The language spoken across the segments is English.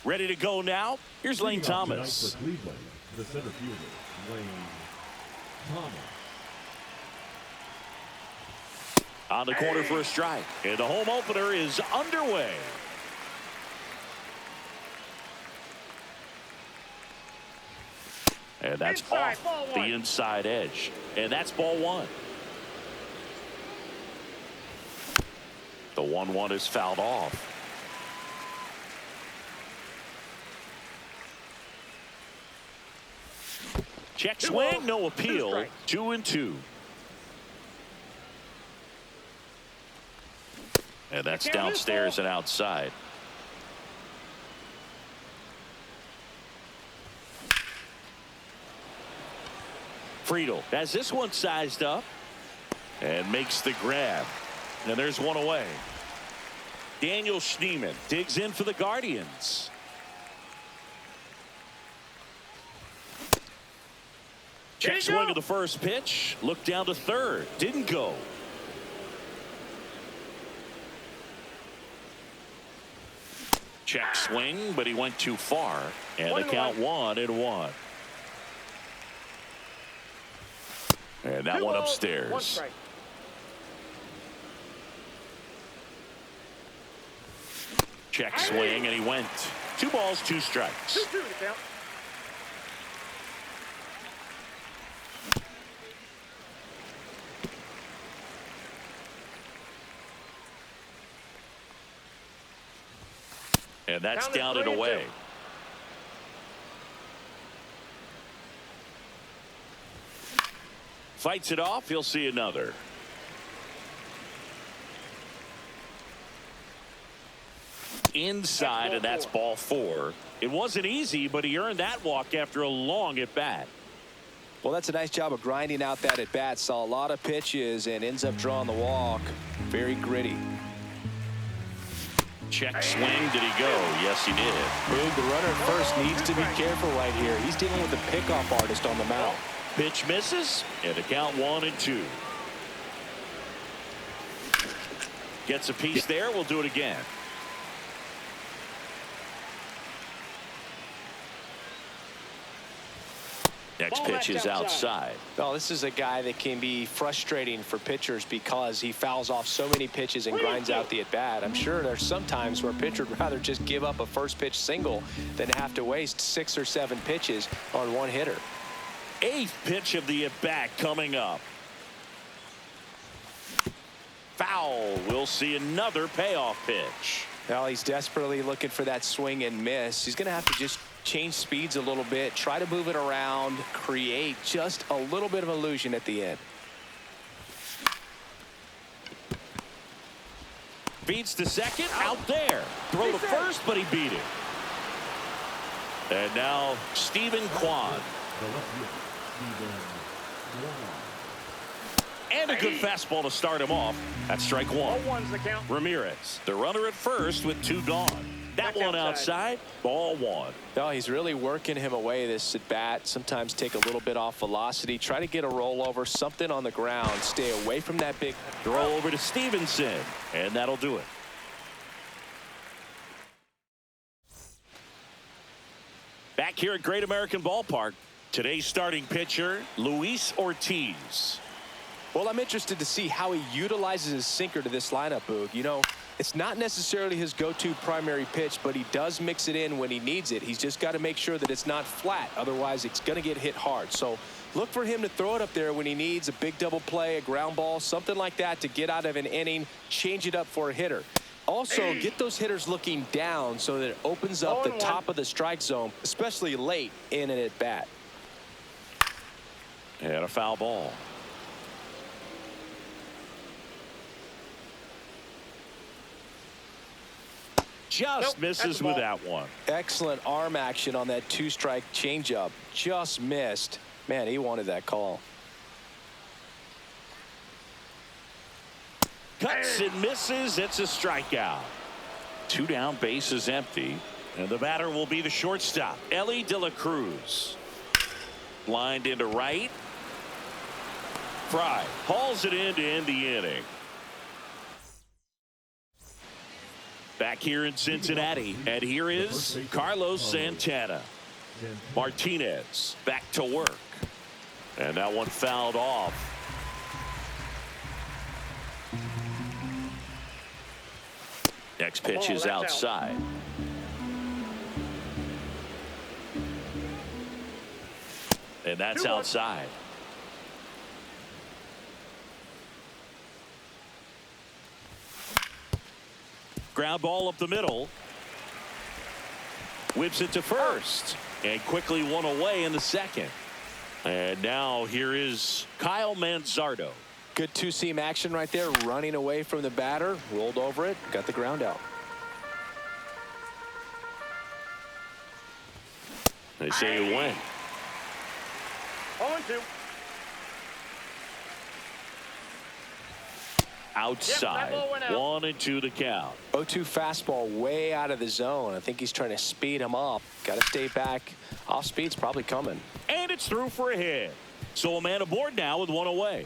Ready to go now. Here's Lane Thomas. For Cleveland, the center fielder, Lane Thomas. On the corner for a strike. And the home opener is underway. And that's off the inside edge. And that's ball one. The 1-1 is fouled off. Check swing, no appeal. 2-2. And that's downstairs and outside. Friedel has this one sized up and makes the grab. And there's one away. Daniel Schneemann digs in for the Guardians. Check swing of the first pitch. Look down to third. Didn't go. Check swing, but he went too far. And the count 1-1. And that one upstairs. One strike. Check swing, and he went. 2 balls, 2 strikes. 2-2 to count. And that's down and away. Fights it off. He'll see another. Inside, and that's ball 4. It wasn't easy, but he earned that walk after a long at bat. Well, that's a nice job of grinding out that at bat. Saw a lot of pitches and ends up drawing the walk. Very gritty. Check swing. Did he go? Yes, he did. Boog, the runner at first needs to be careful right here. He's dealing with the pickoff artist on the mound. Pitch misses, and the count 1-2. Gets a piece there. We'll do it again. Next pitch is outside. Oh, this is a guy that can be frustrating for pitchers because he fouls off so many pitches and grinds out the at-bat. I'm sure there's some times where a pitcher would rather just give up a first pitch single than have to waste 6 or 7 pitches on one hitter. 8th pitch of the at-bat coming up. Foul. We'll see another payoff pitch. Well, he's desperately looking for that swing and miss. He's going to have to just change speeds a little bit, try to move it around, create just a little bit of illusion at the end. Beats to second, out there. Throw to first, but he beat it. And now Stephen Kwan. And a good fastball to start him off. That's strike 1. 0-1's the count. Ramirez, the runner at first with 2 gone. That one outside, ball 1. No, he's really working him away this at bat. Sometimes take a little bit off velocity, try to get a rollover, something on the ground, stay away from that big throw over to Stevenson, and that'll do it. Back here at Great American Ballpark, today's starting pitcher, Luis Ortiz. Well, I'm interested to see how he utilizes his sinker to this lineup, Boog. You know, it's not necessarily his go-to primary pitch, but he does mix it in when he needs it. He's just got to make sure that it's not flat. Otherwise, it's going to get hit hard. So look for him to throw it up there when he needs a big double play, a ground ball, something like that to get out of an inning, change it up for a hitter. Also, get those hitters looking down so that it opens up the top of the strike zone, especially late in an at-bat. And a foul ball. Just misses with that one. Excellent arm action on that 2-strike changeup. Just missed. Man, he wanted that call. Cuts and misses. It's a strikeout. 2 down, base is empty. And the batter will be the shortstop, Ellie De La Cruz. Lined into right. Fry hauls it in to end the inning. Back here in Cincinnati, and here is Carlos Santana. Martinez back to work, and that one fouled off. Next pitch is outside. And that's outside. Ground ball up the middle. Whips it to first. And quickly one away in the second. And now here is Kyle Manzardo. Good two-seam action right there, running away from the batter, rolled over it, got the ground out. They say you win. 0-2. Outside. 1-2 the count. 0-2 fastball way out of the zone. I think he's trying to speed him up. Got to stay back. Off speed's probably coming. And it's through for a hit. So a man aboard now with one away.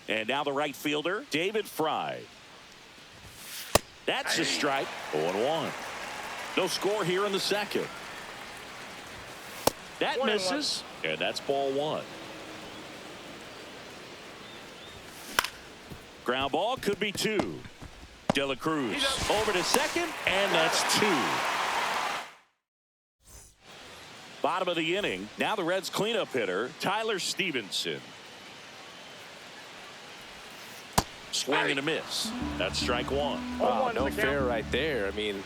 And now the right fielder, David Fry. That's a strike. 0-1. No score here in the second. That misses. And that's ball one. Ground ball could be two. De La Cruz over to second, and that's two. Bottom of the inning. Now the Reds cleanup hitter, Tyler Stevenson. Swing and a miss. That's strike one. Wow, no fair right there. I mean,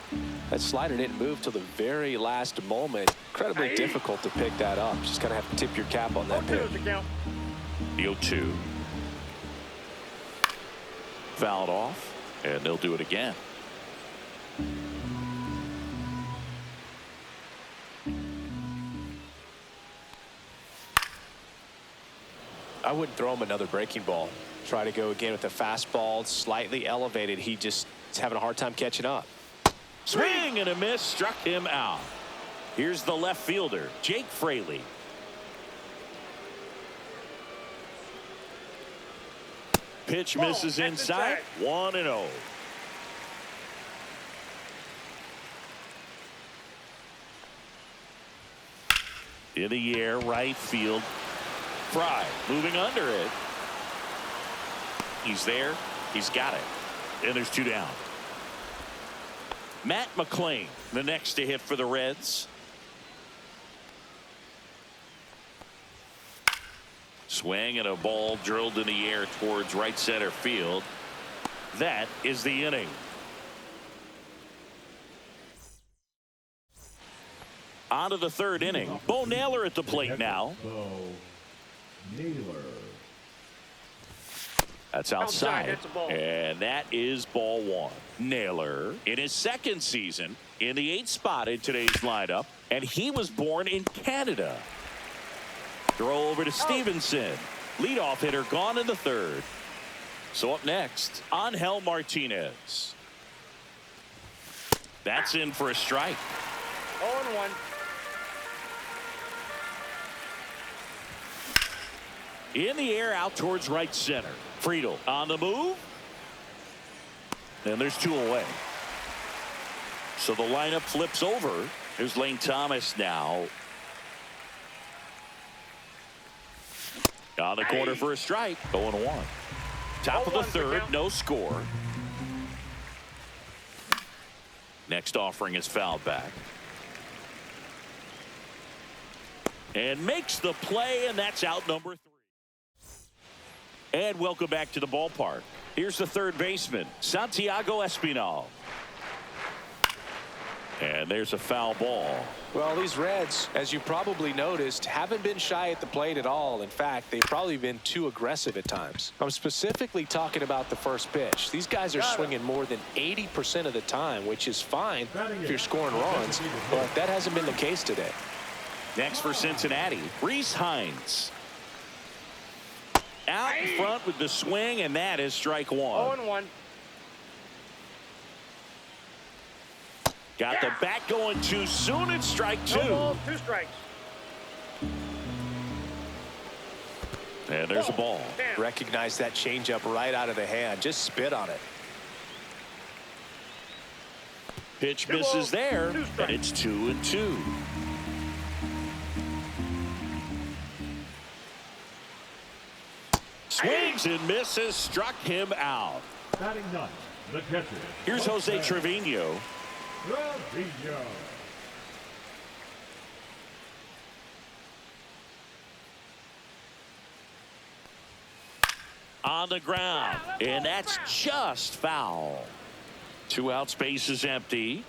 that slider didn't move till the very last moment. Incredibly difficult to pick that up. Just kind of have to tip your cap on that pitch. The 0-2. Fouled off, and they'll do it again. I wouldn't throw him another breaking ball. Try to go again with the fastball, slightly elevated. He just is having a hard time catching up. Swing and a miss, struck him out. Here's the left fielder, Jake Fraley. Pitch misses inside. 1-0. In the air, right field. Fry moving under it. He's there. He's got it. And there's two down. Matt McClain, the next to hit for the Reds. Swing and a ball drilled in the air towards right center field. That is the inning. On to the third inning. Bo Naylor at the plate now. Bo Naylor. That's outside. And that is ball one. Naylor in his second season in the 8th spot in today's lineup. And he was born in Canada. Throw over to Stevenson. Leadoff hitter gone in the third. So up next, Angel Martinez. That's in for a strike. 0-1. In the air out towards right center. Friedel on the move. And there's two away. So the lineup flips over. Here's Lane Thomas now. On the corner for a strike. 0-1. Top of the third, no score. Next offering is fouled back. And makes the play, and that's out number 3. And welcome back to the ballpark. Here's the third baseman, Santiago Espinal. And there's a foul ball. Well, these Reds, as you probably noticed, haven't been shy at the plate at all. In fact, they've probably been too aggressive at times. I'm specifically talking about the first pitch. These guys are swinging more than 80% of the time, which is fine if you're scoring runs, but that hasn't been the case today. Next for Cincinnati, Rhys Hines. Out in front with the swing, and that is strike one. 0-1. Got the bat going too soon. It's strike two. No balls, 2 strikes. And there's a ball. Recognize that changeup right out of the hand. Just spit on it. Pitch misses there, and it's 2-2. Swings and misses, struck him out. Batting ninth, the catcher. Here's Jose Trevino. On the ground, and that's just foul. 2 outs, base is empty.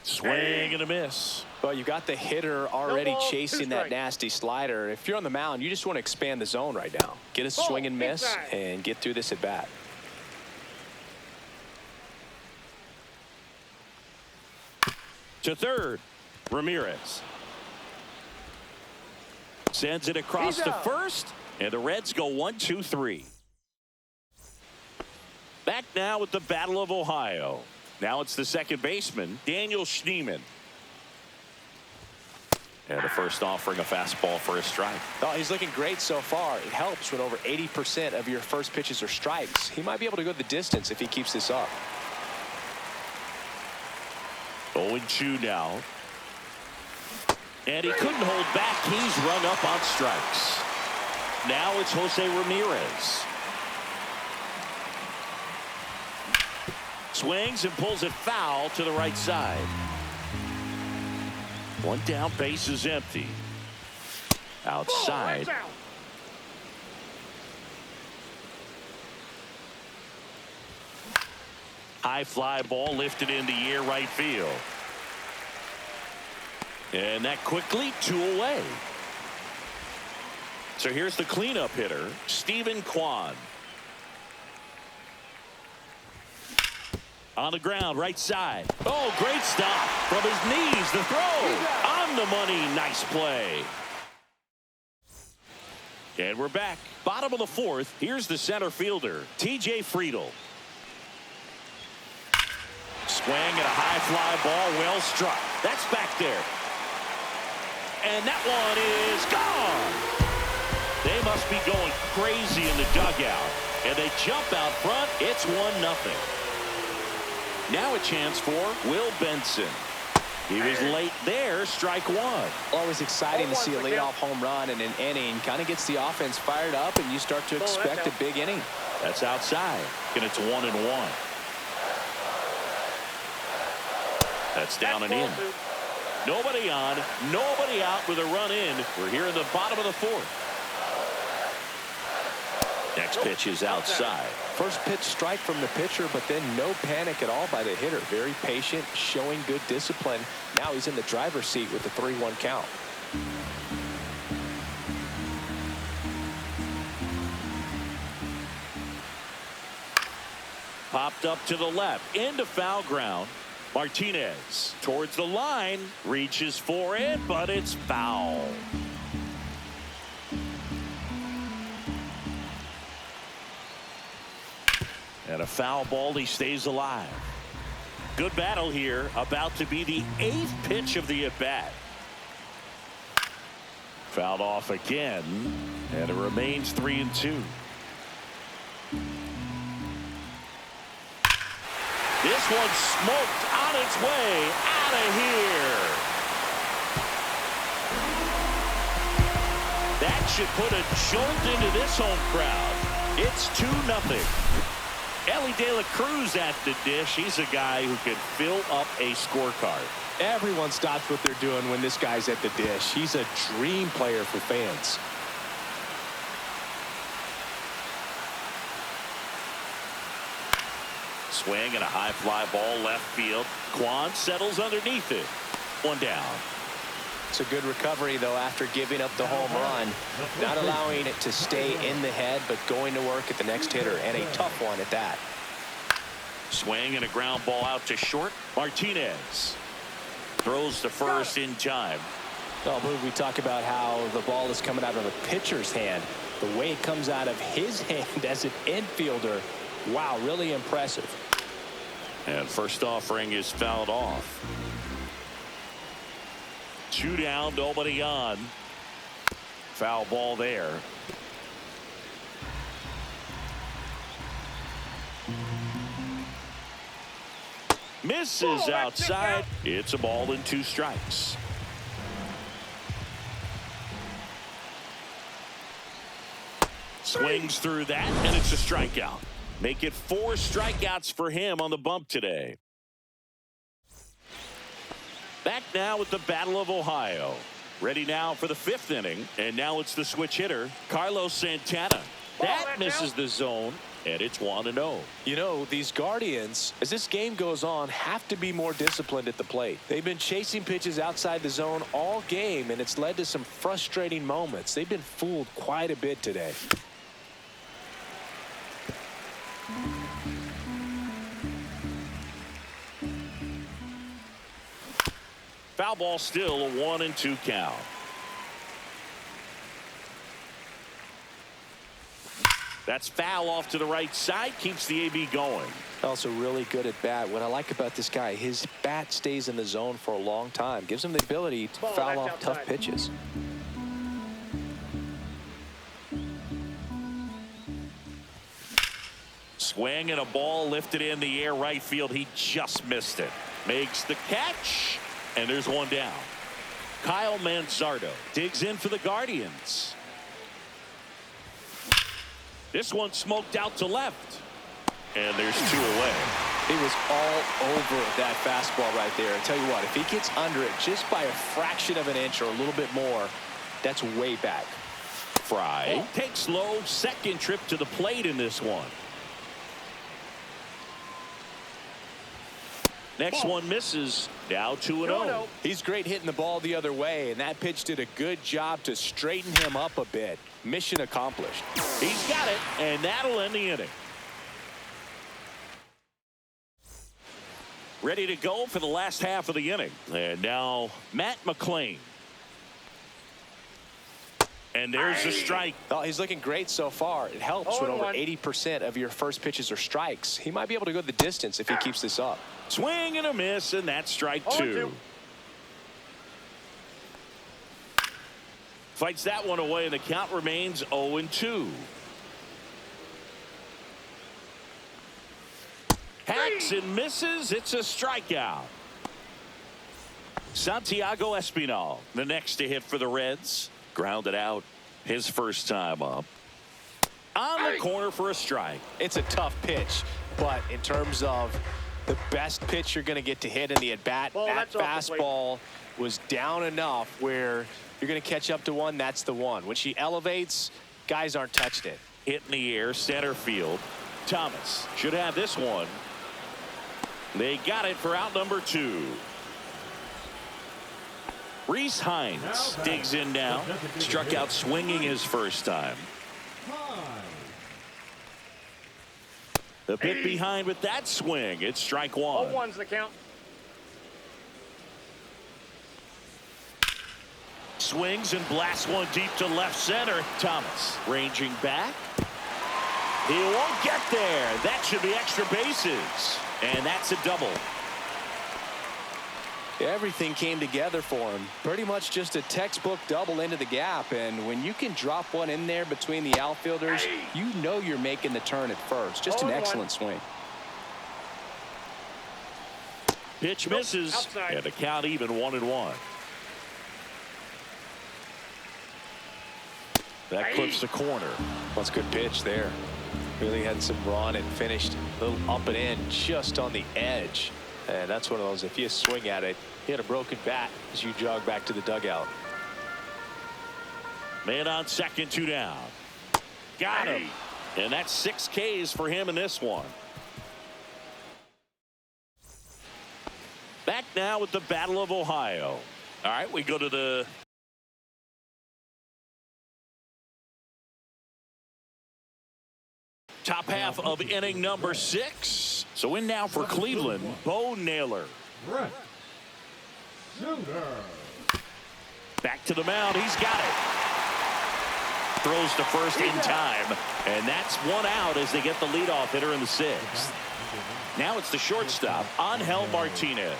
Swing and a miss. Well, you got the hitter already chasing that nasty slider. If you're on the mound, you just want to expand the zone right now. Get a swing and miss and get through this at bat. To third, Ramirez. Sends it across to first, and the Reds go 1-2-3. Back now with the Battle of Ohio. Now it's the second baseman, Daniel Schneemann. And the first offering a fastball for a strike. Oh, he's looking great so far. It helps when over 80% of your first pitches are strikes. He might be able to go the distance if he keeps this up. 0-2 now. And he couldn't hold back. He's rung up on strikes. Now it's Jose Ramirez. Swings and pulls it foul to the right side. One down, base is empty. Outside. High fly ball lifted in the air, right field. And that quickly 2 away. So here's the cleanup hitter, Stephen Kwan. On the ground, right side. Oh, great stop from his knees. The throw on the money. Nice play. And we're back. Bottom of the fourth. Here's the center fielder, T.J. Friedl. Swing and a high fly ball, well struck. That's back there. And that one is gone. They must be going crazy in the dugout. And they jump out front. It's 1-0. Now a chance for Will Benson. He was late there, strike one. Always exciting to see a leadoff home run in an inning. Kind of gets the offense fired up, and you start to expect a big inning. That's outside, and it's 1-1. That's down and in. Nobody on, nobody out with a run in. We're here in the bottom of the fourth. Next pitch is outside. First pitch strike from the pitcher, but then no panic at all by the hitter. Very patient, showing good discipline. Now he's in the driver's seat with the 3-1 count. Popped up to the left, into foul ground. Martinez towards the line, reaches for it, but it's foul. And a foul ball, he stays alive. Good battle here, about to be the 8th pitch of the at-bat. Fouled off again, and it remains 3-2. This one smoked on its way out of here. That should put a jolt into this home crowd. It's 2-0. Ellie De La Cruz at the dish. He's a guy who can fill up a scorecard. Everyone stops what they're doing when this guy's at the dish. He's a dream player for fans. Swing and a high fly ball left field. Kwan settles underneath it. One down. It's a good recovery, though, after giving up the home run. Not allowing it to stay in the head, but going to work at the next hitter, and a tough one at that. Swing and a ground ball out to short. Martinez throws to first in time. Oh, we talk about how the ball is coming out of a pitcher's hand. The way it comes out of his hand as an infielder, wow, really impressive. And first offering is fouled off. 2 down, nobody on. Foul ball there. Misses outside. It's a ball and 2 strikes. Swings through that, and it's a strikeout. Make it 4 strikeouts for him on the bump today. Back now with the Battle of Ohio. Ready now for the 5th inning, and now it's the switch hitter, Carlos Santana. That misses the zone, and it's 1-0. You know, these Guardians, as this game goes on, have to be more disciplined at the plate. They've been chasing pitches outside the zone all game, and it's led to some frustrating moments. They've been fooled quite a bit today. Foul ball, still a 1-2 count. That's foul off to the right side, keeps the AB going. Also really good at bat. What I like about this guy, his bat stays in the zone for a long time. Gives him the ability to foul off tough pitches. Swing and a ball lifted in the air right field. He just missed it. Makes the catch, and there's one down. Kyle Manzardo digs in for the Guardians. This one smoked out to left, and there's 2 away. He was all over that fastball right there. I tell you what, if he gets under it just by a fraction of an inch or a little bit more, that's way back. Fry takes low, second trip to the plate in this one. Next one misses. Now 2-0. He's great hitting the ball the other way, and that pitch did a good job to straighten him up a bit. Mission accomplished. He's got it, and that'll end the inning. Ready to go for the last half of the inning. And now Matt McClain. And there's a strike. Oh, he's looking great so far. It helps when over 80% of your first pitches are strikes. He might be able to go the distance if he keeps this up. Swing and a miss, and that's strike 2. Fights that one away, and the count remains 0-2. Hacks and misses. It's a strikeout. Santiago Espinal, the next to hit for the Reds. Grounded out his first time up. On the corner for a strike. It's a tough pitch, but in terms of the best pitch you're going to get to hit in the at-bat, that fastball was down enough where you're going to catch up to one. That's the one. When she elevates, guys aren't touching it. Hit in the air, center field. Thomas should have this one. They got it for out number 2. Reese Hines digs in now. Struck out swinging his first time. The bit behind with that swing. It's strike 1. 0-1's the count. Swings and blasts one deep to left center. Thomas ranging back. He won't get there. That should be extra bases. And that's a double. Everything came together for him. Pretty much just a textbook double into the gap. And when you can drop one in there between the outfielders, you know you're making the turn at first. Just an excellent swing. Pitch misses. Outside. And the count even 1-1. That clips the corner. That's a good pitch there. Really had some run and finished a little up and in just on the edge. And that's one of those, if you swing at it, hit a broken bat as you jog back to the dugout. Man on second, 2 down. Got him. And that's 6 Ks for him in this one. Back now with the Battle of Ohio. All right, we go to the top half of inning number 6. So in now for Cleveland, Bo Naylor. Back to the mound. He's got it. Throws to first in time. And that's 1 out as they get the leadoff hitter in the 6th. Now it's the shortstop, Angel Martinez.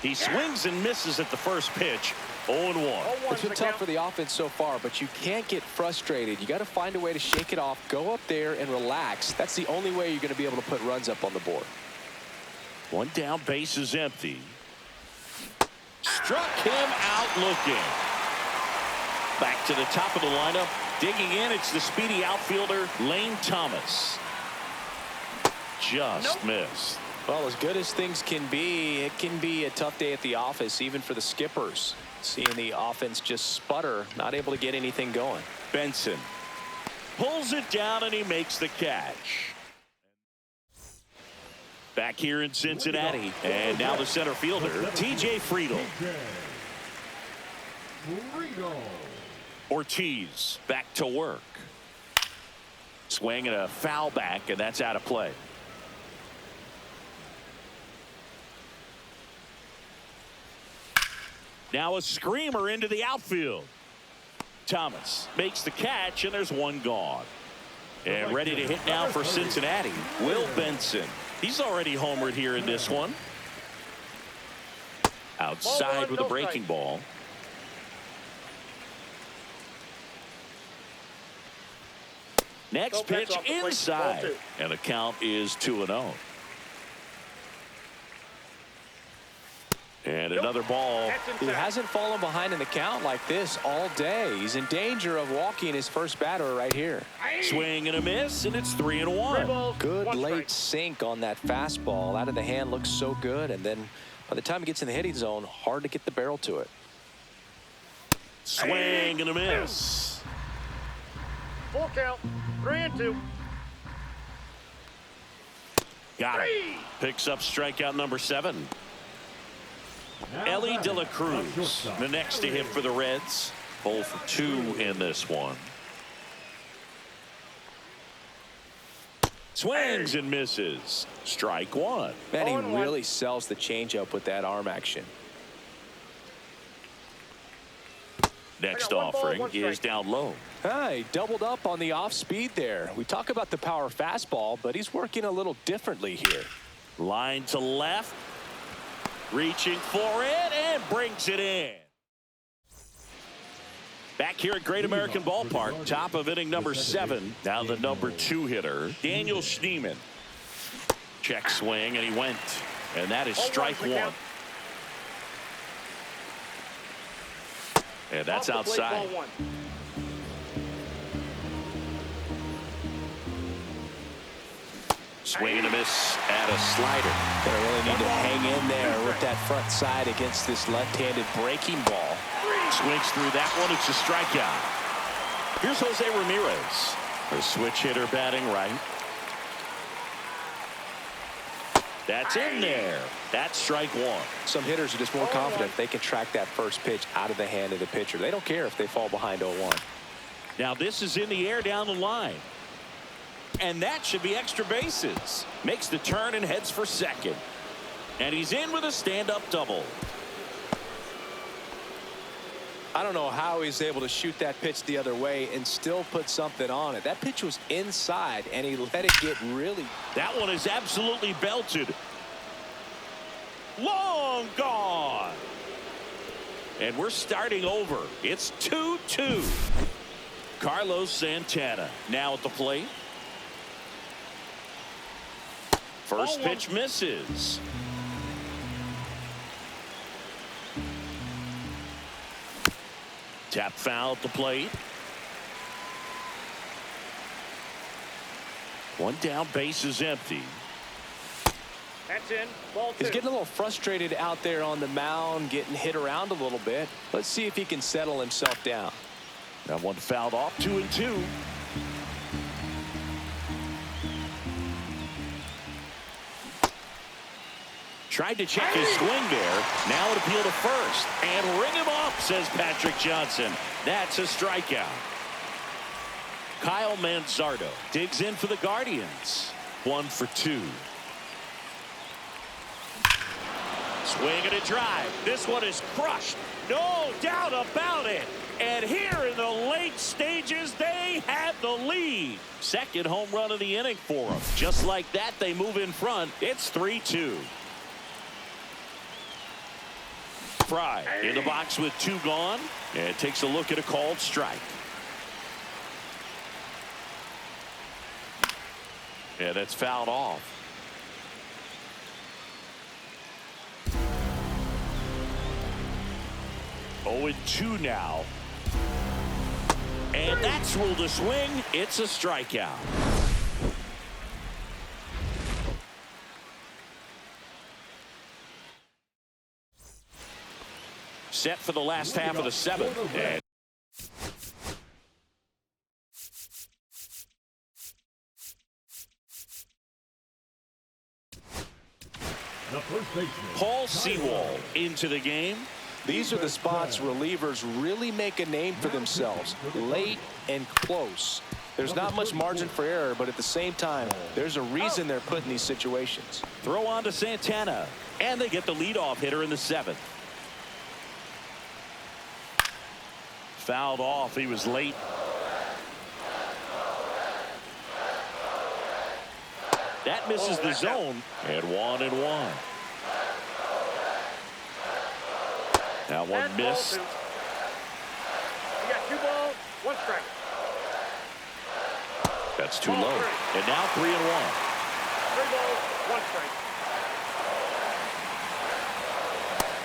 He swings and misses at the first pitch. 0-1. It's been tough for the offense so far, but you can't get frustrated. You got to find a way to shake it off, go up there and relax. That's the only way you're going to be able to put runs up on the board. One down, base is empty. Struck him out looking. Back to the top of the lineup. Digging in, it's the speedy outfielder, Lane Thomas. Just missed. Well, as good as things can be, it can be a tough day at the office, even for the skippers. Seeing the offense just sputter, not able to get anything going. Benson pulls it down and he makes the catch. Back here in Cincinnati, and now the center fielder, T.J. Friedel. Ortiz back to work. Swing and a foul back, and that's out of play. Now a screamer into the outfield. Thomas makes the catch, and there's one gone. And ready to hit now for Cincinnati, Will Benson. He's already homered here in this one. Outside with a breaking ball. Next pitch inside, and the count is 2-0. And another ball. He hasn't fallen behind in the count like this all day. He's in danger of walking his first batter right here. Swing and a miss, and it's 3-1. Good late sink on that fastball. Out of the hand, looks so good, and then by the time it gets in the hitting zone, hard to get the barrel to it. Swing and a miss. Full count, 3-2. Got it. Picks up strikeout number 7. Ellie De La Cruz, the next to hit for the Reds. 0 for 2 in this one. Swings and misses. Strike 1. Man, he really sells the changeup with that arm action. Next offering is down low. He doubled up on the off speed there. We talk about the power fastball, but he's working a little differently here. Line to left. Reaching for it and brings it in. Back here at Great American Ballpark, top of inning number 7. Now the number 2 hitter, Daniel Schneemann. Check swing, and he went. And that is strike 1. And that's outside. Swing and a miss at a slider. Gonna really need to hang in there with that front side against this left-handed breaking ball. Swings through that one. It's a strikeout. Here's Jose Ramirez. A switch hitter batting right. That's in there. That's strike 1. Some hitters are just more confident they can track that first pitch out of the hand of the pitcher. They don't care if they fall behind 0-1. Now this is in the air down the line. And that should be extra bases. Makes the turn and heads for second. And he's in with a stand-up double. I don't know how he's able to shoot that pitch the other way and still put something on it. That pitch was inside, and he let it get really. That one is absolutely belted. Long gone. And we're starting over. It's 2-2. Carlos Santana now at the plate. First pitch misses. Tap foul at the plate. One down, base is empty. That's in. Ball 2. He's getting a little frustrated out there on the mound, getting hit around a little bit. Let's see if he can settle himself down. That one fouled off. 2-2. Tried to check his swing there. Now an appeal to first. And ring him up, says Patrick Johnson. That's a strikeout. Kyle Manzardo digs in for the Guardians. 1 for 2. Swing and a drive. This one is crushed. No doubt about it. And here in the late stages, they have the lead. Second home run of the inning for them. Just like that, they move in front. It's 3-2. Fry in the box with 2 gone, and takes a look at a called strike. Yeah, that's fouled off. Oh, 2 now. And that's ruled a swing. It's a strikeout. Set for the last half of the 7th. And Paul Sewald into the game. These are the spots relievers really make a name for themselves, late and close. There's not much margin for error, but at the same time, there's a reason they're put in these situations. Throw on to Santana, and they get the leadoff hitter in the 7th. Fouled off. He was late. That misses the zone, and 1-1. That one missed. You got 2 balls, 1 strike. That's too low. And now 3-1. 3 balls, 1 strike.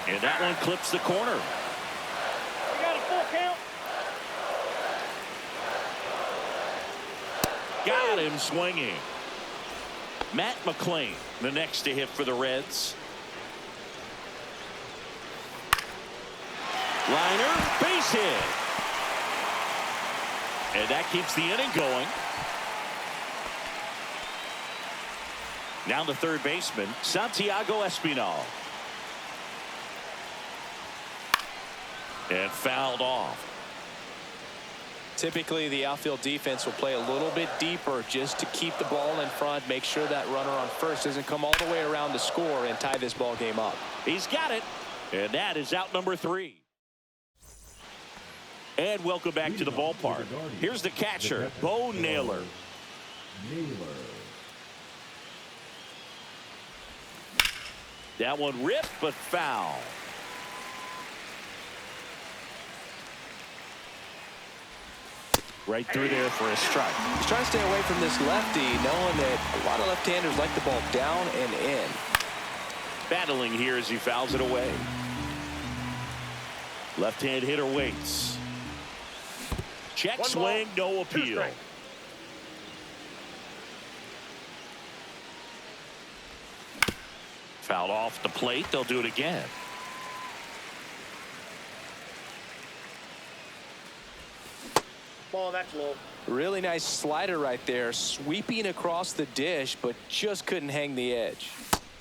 And that one clips the corner. We got a full count. Got him swinging. Matt McClain, the next to hit for the Reds. Liner, base hit. And that keeps the inning going. Now the third baseman, Santiago Espinal. And fouled off. Typically, the outfield defense will play a little bit deeper just to keep the ball in front, make sure that runner on first doesn't come all the way around to score and tie this ball game up. He's got it. And that is out number 3. And welcome back to the ballpark. Here's the catcher, Bo Naylor. That one ripped, but foul. Right through there for a strike. He's trying to stay away from this lefty, knowing that a lot of left-handers like the ball down and in. Battling here as he fouls it away. Left-hand hitter waits. Check swing, no appeal. Fouled off the plate. They'll do it again. Ball, that's low. Really nice slider right there, sweeping across the dish, but just couldn't hang the edge.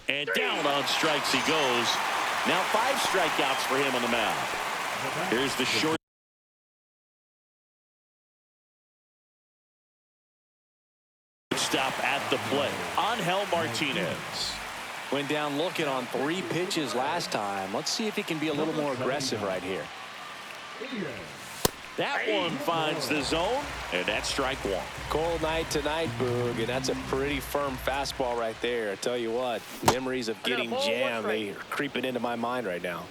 And down on strikes he goes. Now 5 strikeouts for him on the mound. Here's the short. Stop at the plate. Angel Martinez. Went down looking on 3 pitches last time. Let's see if he can be a little more aggressive right here. That one finds the zone, and that's strike 1. Cold night tonight, Boog, and that's a pretty firm fastball right there. I tell you what, memories of getting jammed, they are creeping into my mind right now.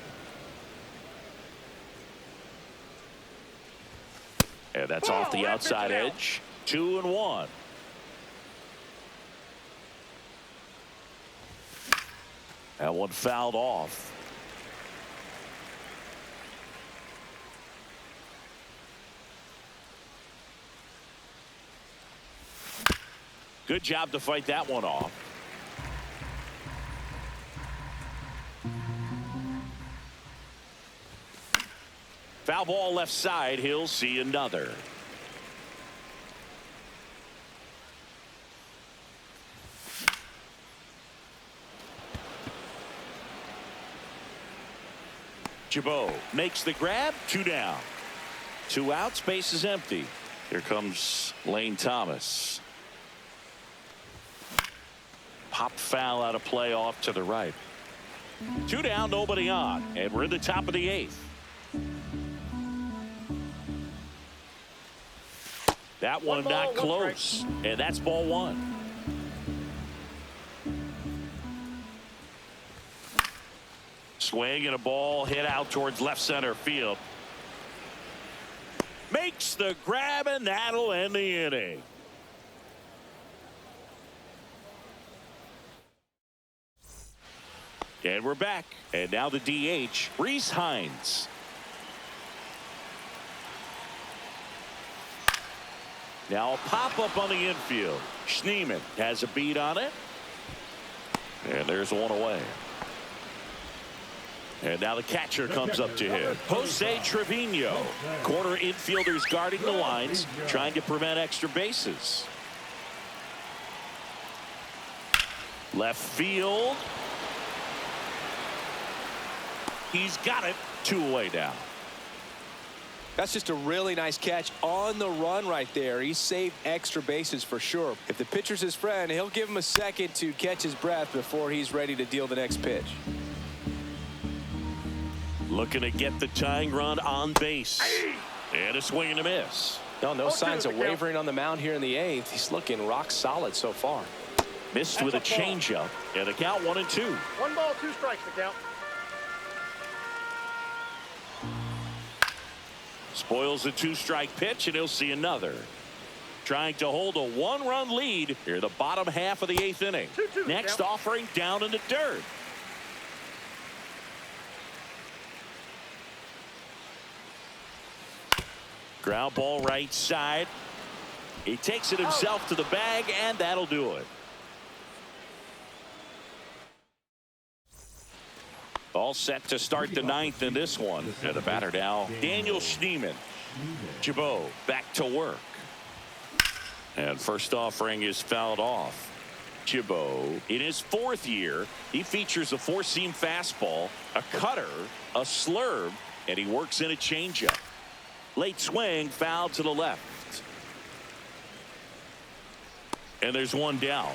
And that's off the outside edge. 2-1. That one fouled off. Good job to fight that one off. Foul ball left side. He'll see another. Jabot makes the grab. 2 down. 2 outs. Base is empty. Here comes Lane Thomas. Pop foul out of play off to the right. 2 down, nobody on, and we're in the top of the 8th. That one not close, and that's ball 1. Swing and a ball hit out towards left center field. Makes the grab, and that'll end the inning. And we're back. And now the DH, Reese Hines. Now a pop-up on the infield. Schneemann has a beat on it. And there's one away. And now the catcher comes up to him. Jose Trevino. Corner infielders guarding the lines, trying to prevent extra bases. Left field. He's got it. 2 away now. That's just a really nice catch on the run right there. He saved extra bases for sure. If the pitcher's his friend, he'll give him a second to catch his breath before he's ready to deal the next pitch. Looking to get the tying run on base. And a swing and a miss. No signs of wavering on the mound here in the 8th. He's looking rock solid so far. Missed with a changeup. And the count 1-2. 1 ball, 2 strikes to count. Spoils the 2-strike pitch, and he'll see another. Trying to hold a 1-run lead here the bottom half of the 8th inning. 2-2, Next offering down in the dirt. Ground ball right side. He takes it himself to the bag, and that'll do it. All set to start the 9th in this one. And the batter now, Daniel Schneemann. Jabot back to work. And first offering is fouled off. Jabot, in his 4th year, he features a 4-seam fastball, a cutter, a slurve, and he works in a changeup. Late swing, foul to the left. And there's one down.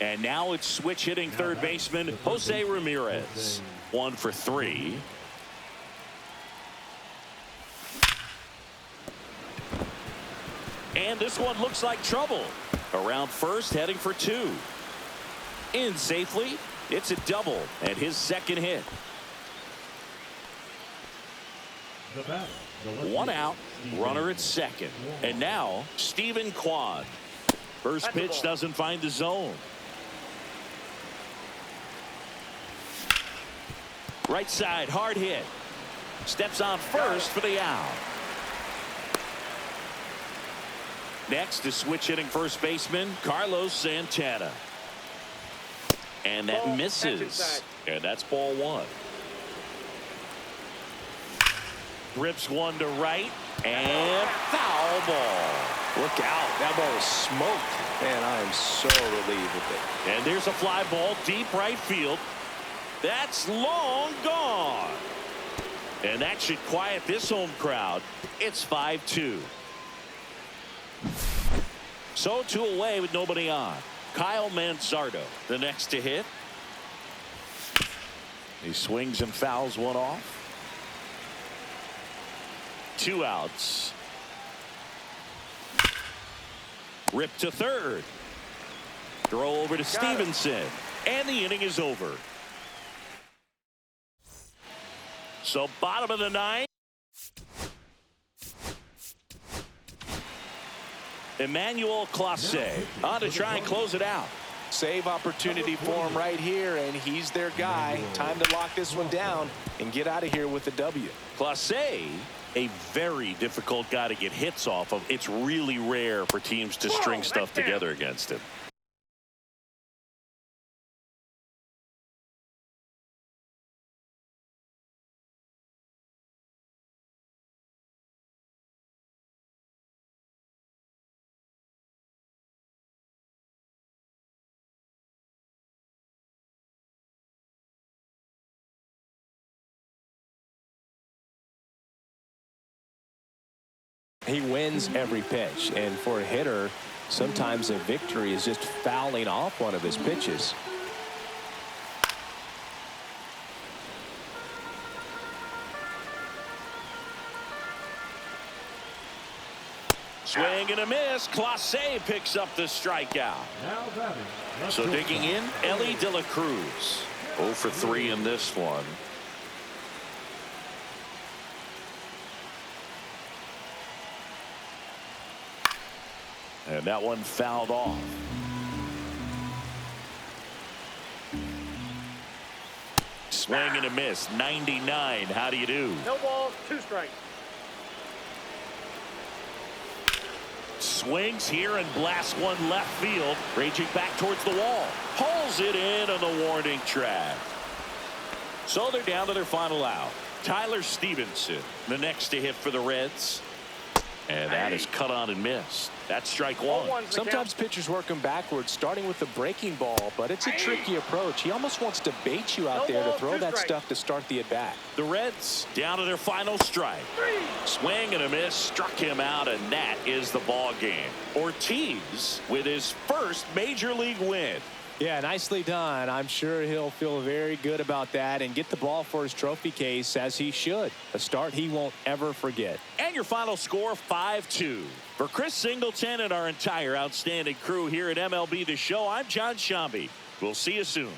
And now it's switch hitting third baseman Jose Ramirez. 1 for 3. And this one looks like trouble. Around first, heading for 2. In safely. It's a double and his 2nd hit. 1 out, runner at 2nd. And now Stephen Kwan. First pitch doesn't find the zone. Right side, hard hit. Steps on first for the out. Next is switch hitting first baseman Carlos Santana. And that misses. And that's ball 1. Rips one to right, and foul ball. Look out. That ball is smoked. Man, I am so relieved with it. And there's a fly ball deep right field. That's long gone. And that should quiet this home crowd. It's 5-2. So 2 away with nobody on. Kyle Manzardo, the next to hit. He swings and fouls one off. 2 outs. Rip to third. Throw over to Stevenson. And the inning is over. So bottom of the 9th. Emmanuel Clase on to try and close it out. Save opportunity for him right here, and he's their guy. Time to lock this one down and get out of here with the W. Clase, a very difficult guy to get hits off of. It's really rare for teams to string stuff together against him. He wins every pitch, and for a hitter, sometimes a victory is just fouling off one of his pitches. Swing and a miss. Clase picks up the strikeout. So digging in, Ellie De La Cruz. 0 for 3 in this one. And that one fouled off. Swing and a miss. 99. How do you do? No balls, 2 strikes. Swings here and blasts one left field. Raging back towards the wall. Pulls it in on the warning track. So they're down to their final out. Tyler Stevenson, the next to hit for the Reds. And that is cut on and missed. That's strike one. Sometimes pitchers work him backwards, starting with the breaking ball, but it's a tricky approach. He almost wants to bait you out there to throw that stuff to start the at-bat. The Reds down to their final strike. Swing and a miss, struck him out, and that is the ball game. Ortiz with his first major league win. Yeah, nicely done. I'm sure he'll feel very good about that and get the ball for his trophy case, as he should. A start he won't ever forget. And your final score, 5-2. For Chris Singleton and our entire outstanding crew here at MLB The Show, I'm John Shambi. We'll see you soon.